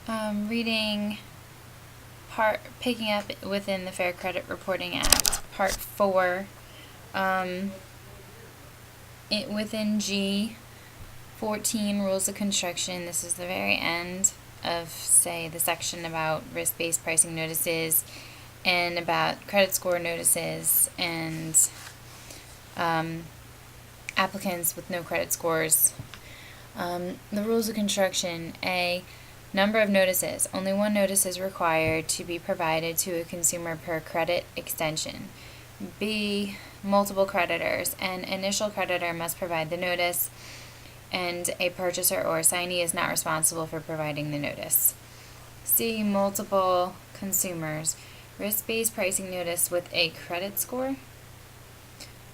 Reading picking up within the Fair Credit Reporting Act, Part 4, within G 14, Rules of Construction. This is the very end of, say, the section about risk-based pricing notices and about credit score notices and applicants with no credit scores. The rules of construction. A, number of notices. Only one notice is required to be provided to a consumer per credit extension. B, multiple creditors. An initial creditor must provide the notice, and a purchaser or assignee is not responsible for providing the notice. C, multiple consumers. Risk-based pricing notice with a credit score.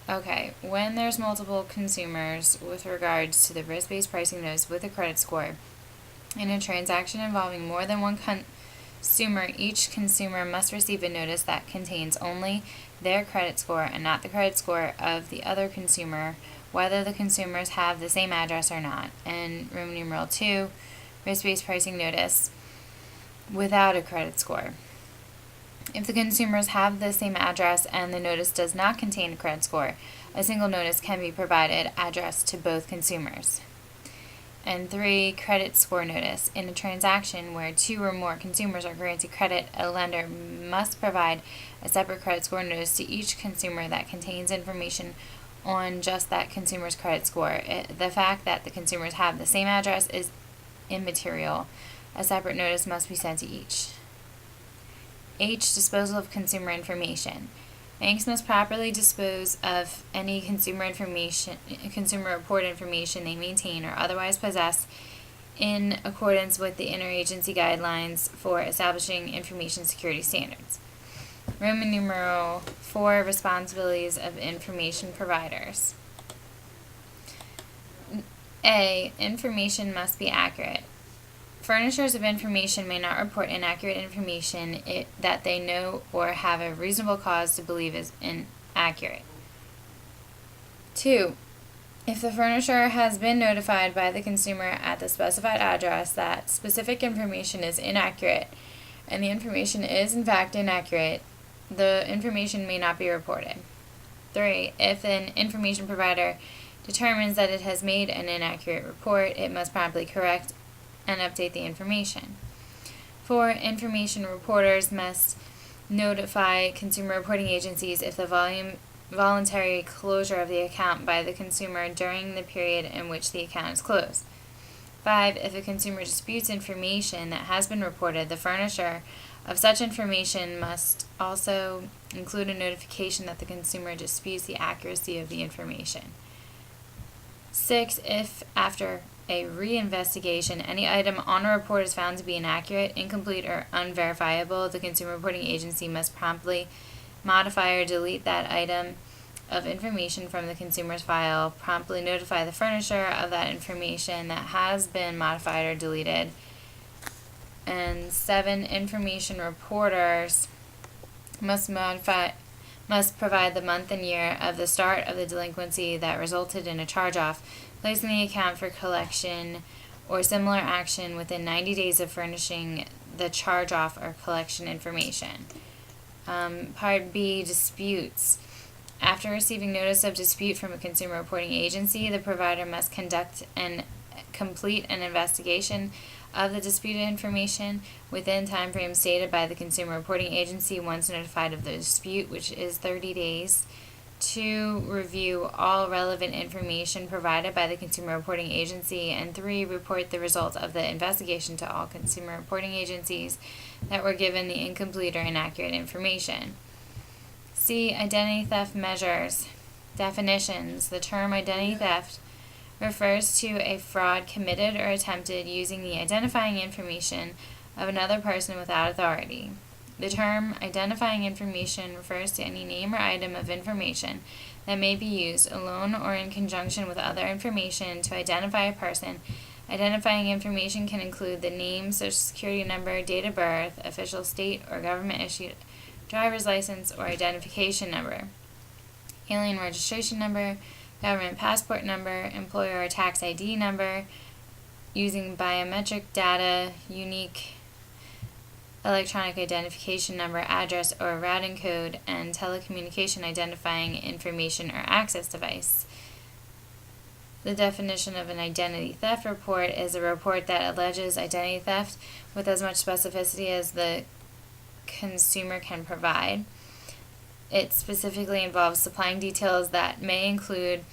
Okay, when there's multiple consumers with regards to the risk-based pricing notice with a credit score, in a transaction involving more than one consumer, each consumer must receive a notice that contains only their credit score and not the credit score of the other consumer, whether the consumers have the same address or not. And Roman numeral 2, risk-based pricing notice without a credit score. If the consumers have the same address and the notice does not contain a credit score, a single notice can be provided addressed to both consumers. And 3, credit score notice. In a transaction where 2 or more consumers are granted credit, a lender must provide a separate credit score notice to each consumer that contains information on just that consumer's credit score. The fact that the consumers have the same address is immaterial. A separate notice must be sent to each. H, disposal of consumer information. Banks must properly dispose of any consumer report information they maintain or otherwise possess in accordance with the interagency guidelines for establishing information security standards. Roman numeral 4, responsibilities of information providers. A, information must be accurate. Furnishers of information may not report inaccurate information that they know or have a reasonable cause to believe is inaccurate. 2. If the furnisher has been notified by the consumer at the specified address that specific information is inaccurate, and the information is in fact inaccurate, the information may not be reported. 3. If an information provider determines that it has made an inaccurate report, it must promptly correct and update the information. 4. Information reporters must notify consumer reporting agencies if the voluntary closure of the account by the consumer during the period in which the account is closed. 5. If a consumer disputes information that has been reported, the furnisher of such information must also include a notification that the consumer disputes the accuracy of the information. 6. If, after a reinvestigation, any item on a report is found to be inaccurate, incomplete, or unverifiable, the consumer reporting agency must promptly modify or delete that item of information from the consumer's file, promptly notify the furnisher of that information that has been modified or deleted. And 7, information reporters must provide the month and year of the start of the delinquency that resulted in a charge-off, placing the account for collection or similar action within 90 days of furnishing the charge-off or collection information. Part B, disputes. After receiving notice of dispute from a consumer reporting agency, the provider must conduct and complete an investigation of the disputed information within time frames stated by the consumer reporting agency once notified of the dispute, which is 30 days. 2, review all relevant information provided by the consumer reporting agency. And 3, report the results of the investigation to all consumer reporting agencies that were given the incomplete or inaccurate information. C, identity theft measures. Definitions. The term identity theft refers to a fraud committed or attempted using the identifying information of another person without authority. The term identifying information refers to any name or item of information that may be used alone or in conjunction with other information to identify a person. Identifying information can include the name, social security number, date of birth, official state or government issued driver's license or identification number, alien registration number, government passport number, employer or tax ID number, using biometric data, unique electronic identification number, address, or routing code, and telecommunication identifying information or access device. The definition of an identity theft report is a report that alleges identity theft with as much specificity as the consumer can provide. It specifically involves supplying details that may include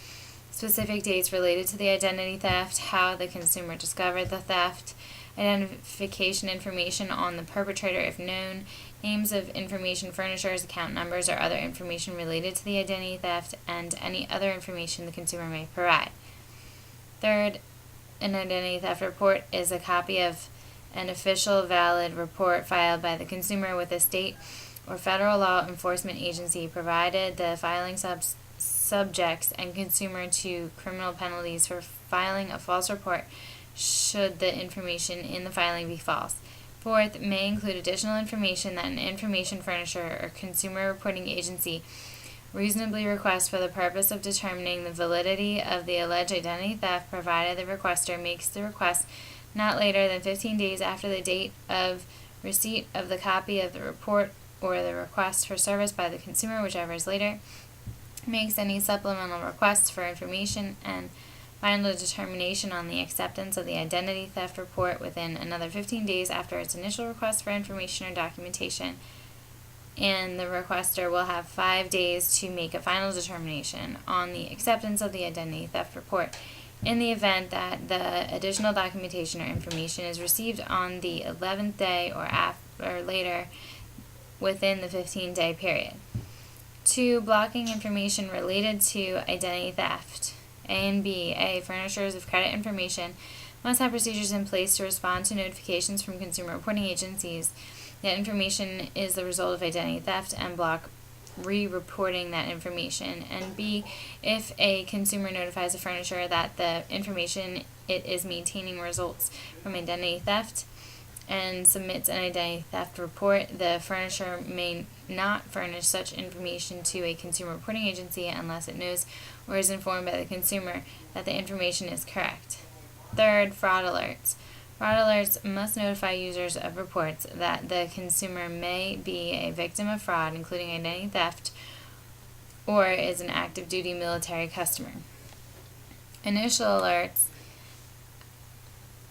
specific dates related to the identity theft, how the consumer discovered the theft, identification information on the perpetrator if known, names of information furnishers, account numbers, or other information related to the identity theft, and any other information the consumer may provide. Third, an identity theft report is a copy of an official valid report filed by the consumer with a state or federal law enforcement agency, provided the filing subjects and consumer to criminal penalties for filing a false report should the information in the filing be false. Fourth, may include additional information that an information furnisher or consumer reporting agency reasonably requests for the purpose of determining the validity of the alleged identity theft, provided the requester makes the request not later than 15 days after the date of receipt of the copy of the report or the request for service by the consumer, whichever is later, makes any supplemental requests for information, and final determination on the acceptance of the identity theft report within another 15 days after its initial request for information or documentation. And the requester will have 5 days to make a final determination on the acceptance of the identity theft report in the event that the additional documentation or information is received on the 11th day or later within the 15-day period. 2. Blocking information related to identity theft. A and B. A. Furnishers of credit information must have procedures in place to respond to notifications from consumer reporting agencies that information is the result of identity theft and block re-reporting that information. And B, if a consumer notifies a furnisher that the information it is maintaining results from identity theft and submits an identity theft report, the furnisher may not furnish such information to a consumer reporting agency unless it knows or is informed by the consumer that the information is correct. Third, fraud alerts. Fraud alerts must notify users of reports that the consumer may be a victim of fraud, including identity theft, or is an active duty military customer. Initial alerts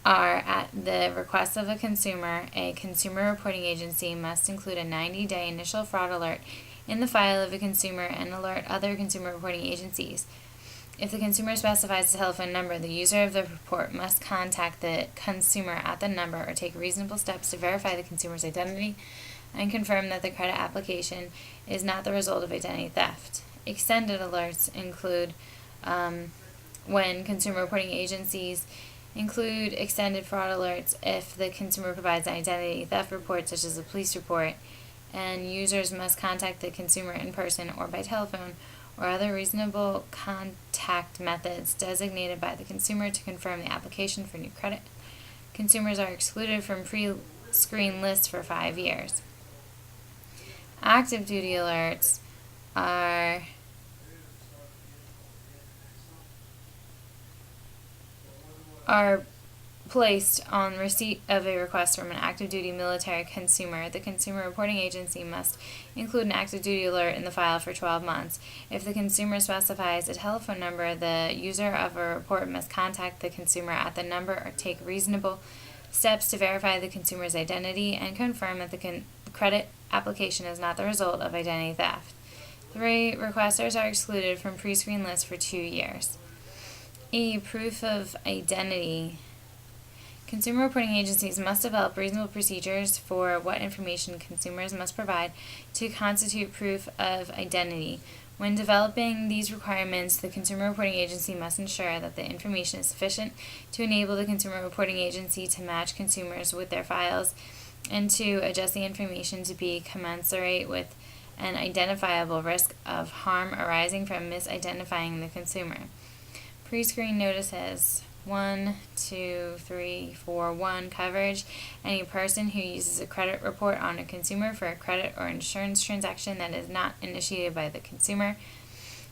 are at the request of a consumer. A consumer reporting agency must include a 90-day initial fraud alert in the file of a consumer and alert other consumer reporting agencies. If the consumer specifies a telephone number, the user of the report must contact the consumer at the number or take reasonable steps to verify the consumer's identity and confirm that the credit application is not the result of identity theft. Extended alerts include when consumer reporting agencies include extended fraud alerts if the consumer provides an identity theft report, such as a police report, and users must contact the consumer in person or by telephone or other reasonable contact methods designated by the consumer to confirm the application for new credit. Consumers are excluded from pre-screen lists for 5 years. Active duty alerts are placed on receipt of a request from an active duty military consumer. The consumer reporting agency must include an active duty alert in the file for 12 months. If the consumer specifies a telephone number, the user of a report must contact the consumer at the number or take reasonable steps to verify the consumer's identity and confirm that the credit application is not the result of identity theft. 3. Requesters are excluded from pre-screen lists for 2 years. E. Proof of identity. Consumer reporting agencies must develop reasonable procedures for what information consumers must provide to constitute proof of identity. When developing these requirements, the consumer reporting agency must ensure that the information is sufficient to enable the consumer reporting agency to match consumers with their files and to adjust the information to be commensurate with an identifiable risk of harm arising from misidentifying the consumer. Pre-screen notices. 1, 2, 3, 4, 1. Coverage. Any person who uses a credit report on a consumer for a credit or insurance transaction that is not initiated by the consumer.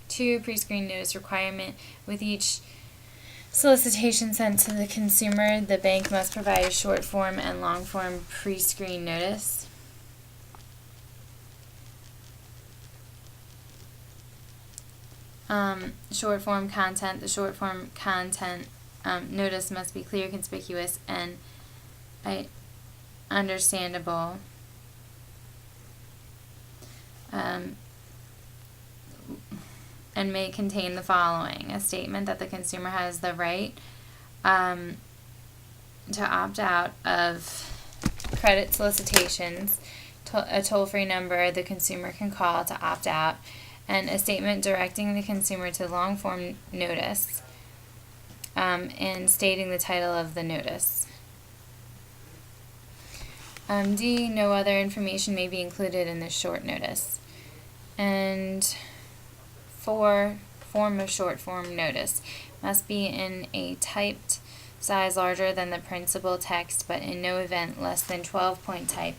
2. Pre-screen notice requirement. With each solicitation sent to the consumer, the bank must provide a short form and long form pre-screen notice. Short form content. The short form content notice must be clear, conspicuous, and understandable. And may contain the following: a statement that the consumer has the right to opt out of credit solicitations, a toll-free number the consumer can call to opt out, and a statement directing the consumer to long-form notice and stating the title of the notice. D, no other information may be included in this short notice. And 4, form of short form notice must be in a typed size larger than the principal text, but in no event less than 12-point type.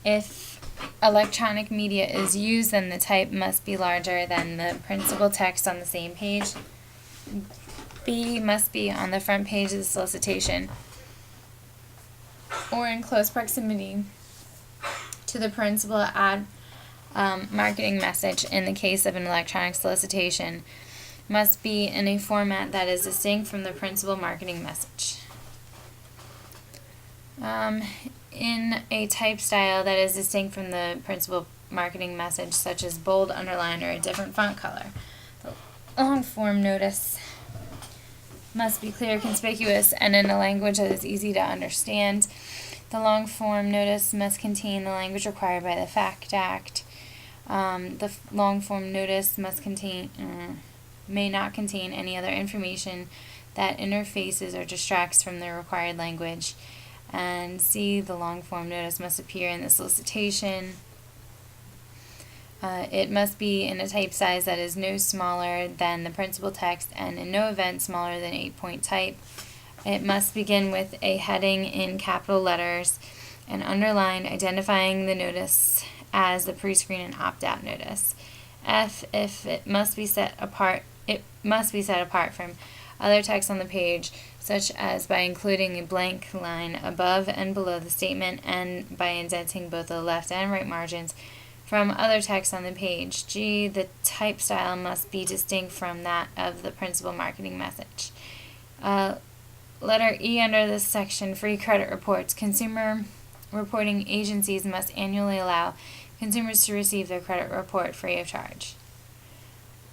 If electronic media is used, then the type must be larger than the principal text on the same page. B, must be on the front page of the solicitation or in close proximity to the principal marketing message. In the case of an electronic solicitation, must be in a format that is distinct from the principal marketing message. In a type style that is distinct from the principal marketing message, such as bold, underline, or a different font color. The long form notice must be clear, conspicuous, and in a language that is easy to understand. The long form notice must contain the language required by the FACT Act. The long form notice must may not contain any other information that interfaces or distracts from the required language. And C, the long form notice must appear in the solicitation. It must be in a type size that is no smaller than the principal text and in no event smaller than 8-point type. It must begin with a heading in capital letters and underline identifying the notice as the pre-screen and opt-out notice. F, if it must be set apart from other text on the page, such as by including a blank line above and below the statement and by indenting both the left and right margins from other text on the page. G, the type style must be distinct from that of the principal marketing message. Letter E under this section, free credit reports. Consumer reporting agencies must annually allow consumers to receive their credit report free of charge.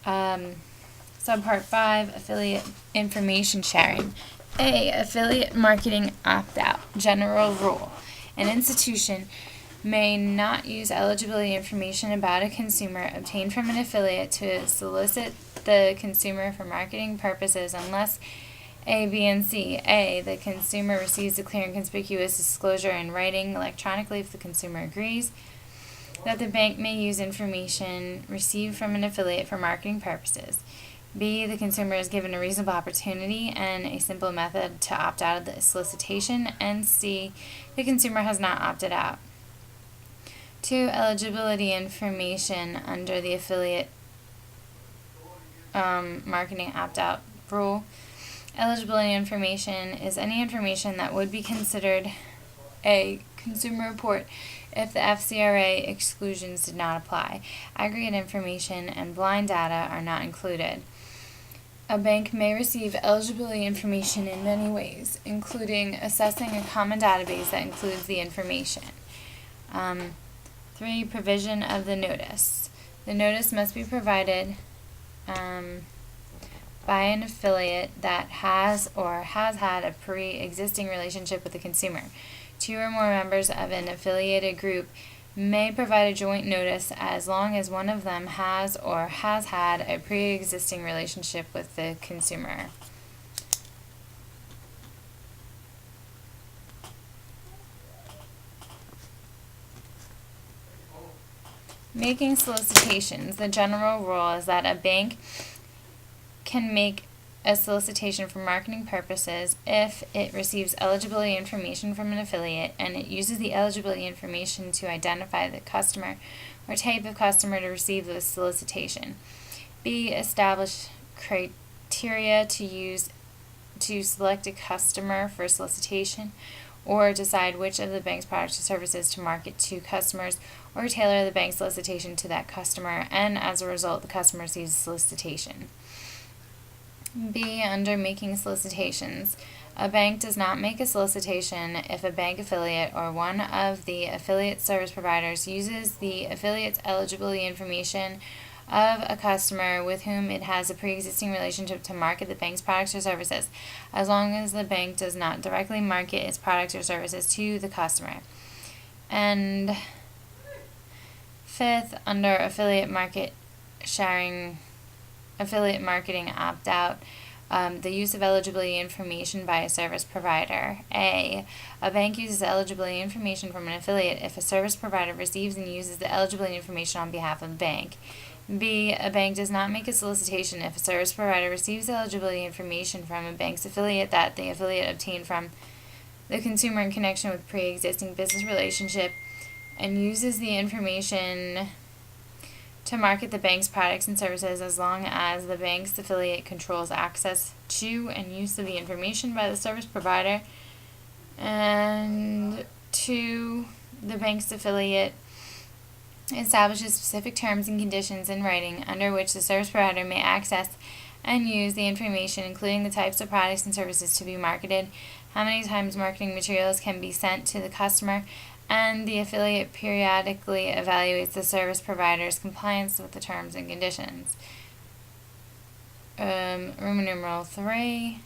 Subpart 5, affiliate information sharing. A, affiliate marketing opt-out. General rule. An institution may not use eligibility information about a consumer obtained from an affiliate to solicit the consumer for marketing purposes unless A, B, and C. A, the consumer receives a clear and conspicuous disclosure in writing electronically if the consumer agrees that the bank may use information received from an affiliate for marketing purposes. B, the consumer is given a reasonable opportunity and a simple method to opt out of the solicitation. And C, the consumer has not opted out. 2, eligibility information under the affiliate marketing opt-out rule. Eligibility information is any information that would be considered a consumer report if the FCRA exclusions did not apply. Aggregate information and blind data are not included. A bank may receive eligibility information in many ways, including assessing a common database that includes the information. 3, provision of the notice. The notice must be provided by an affiliate that has or has had a pre-existing relationship with the consumer. 2 or more members of an affiliated group may provide a joint notice as long as one of them has or has had a pre-existing relationship with the consumer. Making solicitations. The general rule is that a bank can make a solicitation for marketing purposes if it receives eligibility information from an affiliate and it uses the eligibility information to identify the customer or type of customer to receive the solicitation. B, establish criteria to use to select a customer for solicitation, or decide which of the bank's products or services to market to customers, or tailor the bank's solicitation to that customer, and as a result, the customer receives a solicitation. B. Under making solicitations, a bank does not make a solicitation if a bank affiliate or one of the affiliate service providers uses the affiliate's eligibility information of a customer with whom it has a pre-existing relationship to market the bank's products or services, as long as the bank does not directly market its products or services to the customer. And fifth, under affiliate marketing opt-out, the use of eligibility information by a service provider. A bank uses eligibility information from an affiliate if a service provider receives and uses the eligibility information on behalf of the bank. B. A bank does not make a solicitation if a service provider receives eligibility information from a bank's affiliate that the affiliate obtained from the consumer in connection with pre-existing business relationship and uses the information to market the bank's products and services as long as the bank's affiliate controls access to and use of the information by the service provider. And 2. The bank's affiliate establishes specific terms and conditions in writing under which the service provider may access and use the information, including the types of products and services to be marketed, how many times marketing materials can be sent to the customer, and the affiliate periodically evaluates the service provider's compliance with the terms and conditions. Roman numeral 3.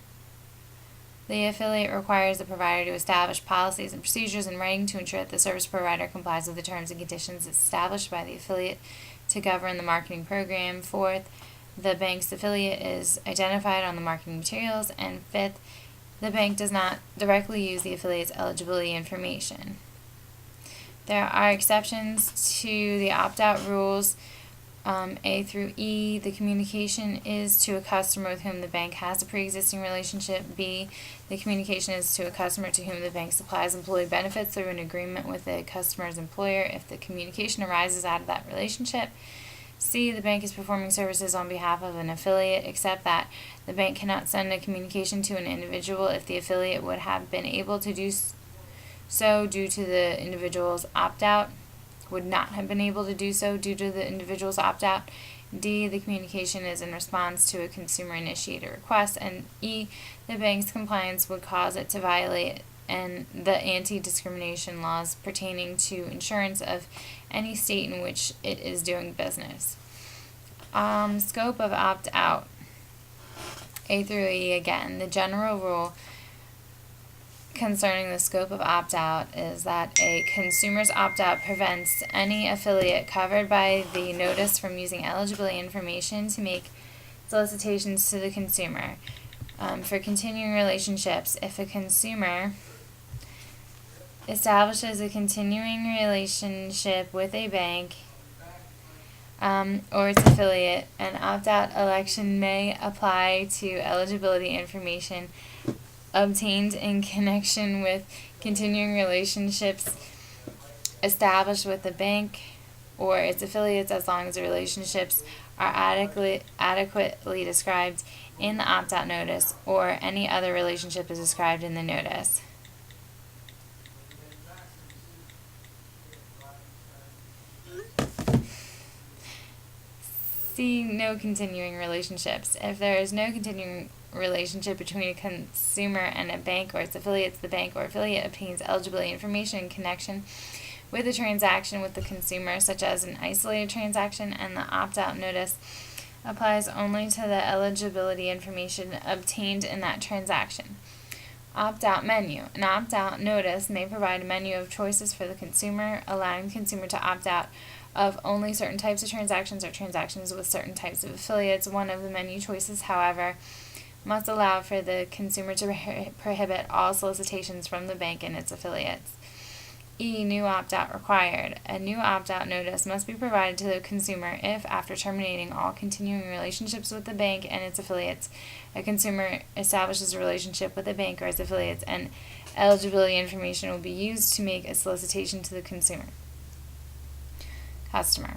The affiliate requires the provider to establish policies and procedures in writing to ensure that the service provider complies with the terms and conditions established by the affiliate to govern the marketing program. 4th, the bank's affiliate is identified on the marketing materials. And 5th, the bank does not directly use the affiliate's eligibility information. There are exceptions to the opt-out rules, A through E. The communication is to a customer with whom the bank has a pre-existing relationship. B. The communication is to a customer to whom the bank supplies employee benefits through an agreement with the customer's employer if the communication arises out of that relationship. C. The bank is performing services on behalf of an affiliate, except that the bank cannot send a communication to an individual if the affiliate would have been able to do so due to the individual's opt-out, would not have been able to do so due to the individual's opt-out. D. The communication is in response to a consumer-initiated request. And E. The bank's compliance would cause it to violate the anti-discrimination laws pertaining to insurance of any state in which it is doing business. Scope of opt-out. A through E again. The general rule concerning the scope of opt-out is that a consumer's opt-out prevents any affiliate covered by the notice from using eligibility information to make solicitations to the consumer. For continuing relationships, if a consumer establishes a continuing relationship with a bank or its affiliate, an opt-out election may apply to eligibility information obtained in connection with continuing relationships established with the bank or its affiliates, as long as the relationships are adequately described in the opt-out notice or any other relationship is described in the notice. C. No continuing relationships. If there is no continuing relationship between a consumer and a bank or its affiliates, the bank or affiliate obtains eligibility information in connection with a transaction with the consumer, such as an isolated transaction, and the opt-out notice applies only to the eligibility information obtained in that transaction. Opt-out menu. An opt-out notice may provide a menu of choices for the consumer, allowing the consumer to opt out of only certain types of transactions or transactions with certain types of affiliates. One of the menu choices, however, must allow for the consumer to prohibit all solicitations from the bank and its affiliates. E. New opt-out required. A new opt-out notice must be provided to the consumer if, after terminating all continuing relationships with the bank and its affiliates, a consumer establishes a relationship with the bank or its affiliates, and eligibility information will be used to make a solicitation to the customer.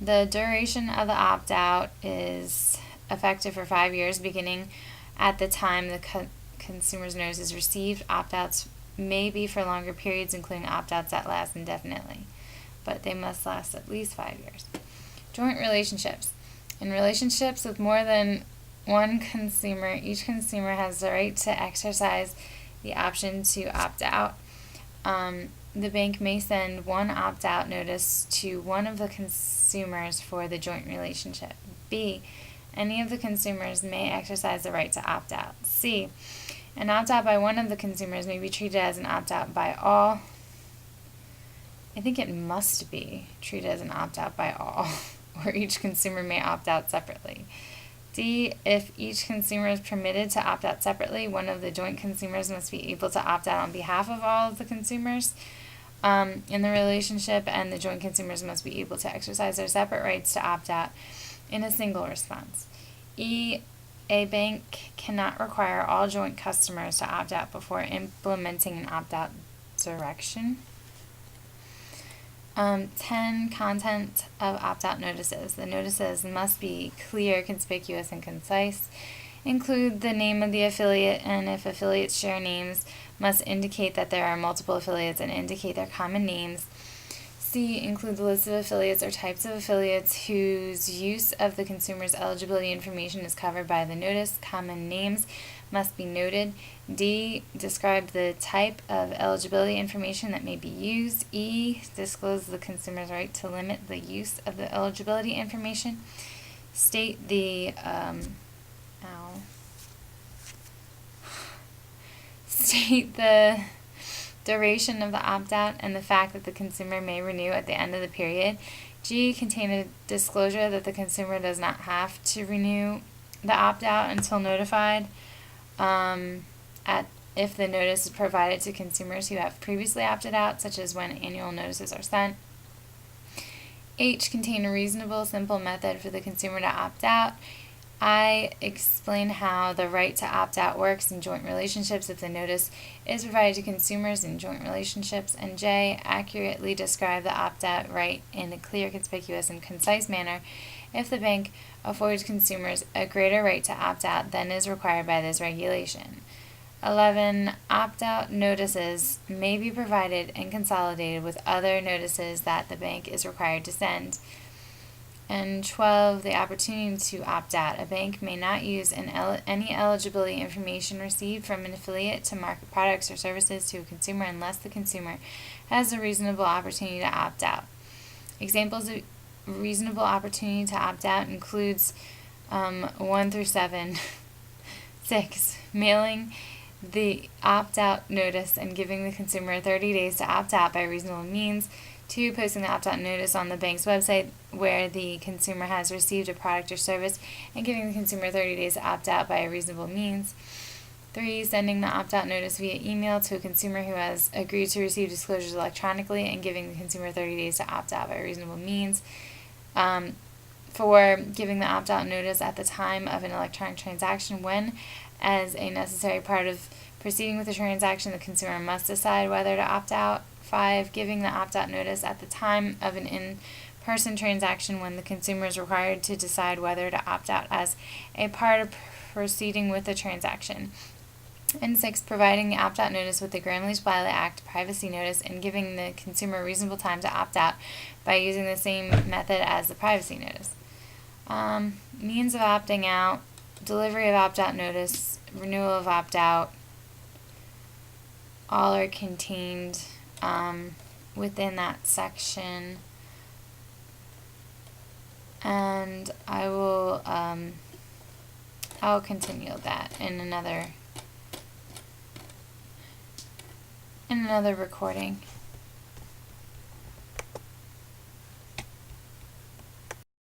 The duration of the opt-out is effective for 5 years, beginning at the time the consumer's notice is received. Opt-outs may be for longer periods, including opt-outs that last indefinitely, but they must last at least 5 years. Joint relationships. In relationships with more than one consumer, each consumer has the right to exercise the option to opt out. The bank may send one opt-out notice to one of the consumers for the joint relationship. B. Any of the consumers may exercise the right to opt out. C. An opt-out by one of the consumers may be treated as an opt-out by all. I think it must be treated as an opt-out by all, or each consumer may opt out separately. D. If each consumer is permitted to opt out separately, one of the joint consumers must be able to opt out on behalf of all of the consumers in the relationship, and the joint consumers must be able to exercise their separate rights to opt out in a single response. E. A bank cannot require all joint customers to opt out before implementing an opt-out direction. 10. Content of opt-out notices. The notices must be clear, conspicuous, and concise. Include the name of the affiliate, and if affiliates share names, must indicate that there are multiple affiliates and indicate their common names. C. Include the list of affiliates or types of affiliates whose use of the consumer's eligibility information is covered by the notice. Common names must be noted. D. Describe the type of eligibility information that may be used. E. Disclose the consumer's right to limit the use of the eligibility information. State the state the duration of the opt-out and the fact that the consumer may renew at the end of the period. G. Contain a disclosure that the consumer does not have to renew the opt-out until notified, if the notice is provided to consumers who have previously opted out, such as when annual notices are sent. H. Contain a reasonable, simple method for the consumer to opt out. I. Explain how the right to opt out works in joint relationships if the notice is provided to consumers in joint relationships. And J. Accurately describe the opt out right in a clear, conspicuous, and concise manner if the bank affords consumers a greater right to opt out than is required by this regulation. 11. Opt out notices may be provided and consolidated with other notices that the bank is required to send. And 12, the opportunity to opt out. A bank may not use any eligibility information received from an affiliate to market products or services to a consumer unless the consumer has a reasonable opportunity to opt out. Examples of reasonable opportunity to opt out includes 1 through 7. 6. Mailing the opt-out notice and giving the consumer 30 days to opt out by reasonable means. 2. Posting the opt-out notice on the bank's website where the consumer has received a product or service and giving the consumer 30 days to opt out by a reasonable means. 3. Sending the opt-out notice via email to a consumer who has agreed to receive disclosures electronically and giving the consumer 30 days to opt out by a reasonable means. 4. Giving the opt-out notice at the time of an electronic transaction when, as a necessary part of proceeding with the transaction, the consumer must decide whether to opt out. 5. Giving the opt-out notice at the time of an in-person transaction when the consumer is required to decide whether to opt out as a part of proceeding with the transaction. And 6. Providing the opt-out notice with the Gramm-Leach-Bliley Act privacy notice and giving the consumer reasonable time to opt out by using the same method as the privacy notice. Means of opting out, delivery of opt-out notice, renewal of opt-out, all are contained within that section, and I'll continue that in another recording.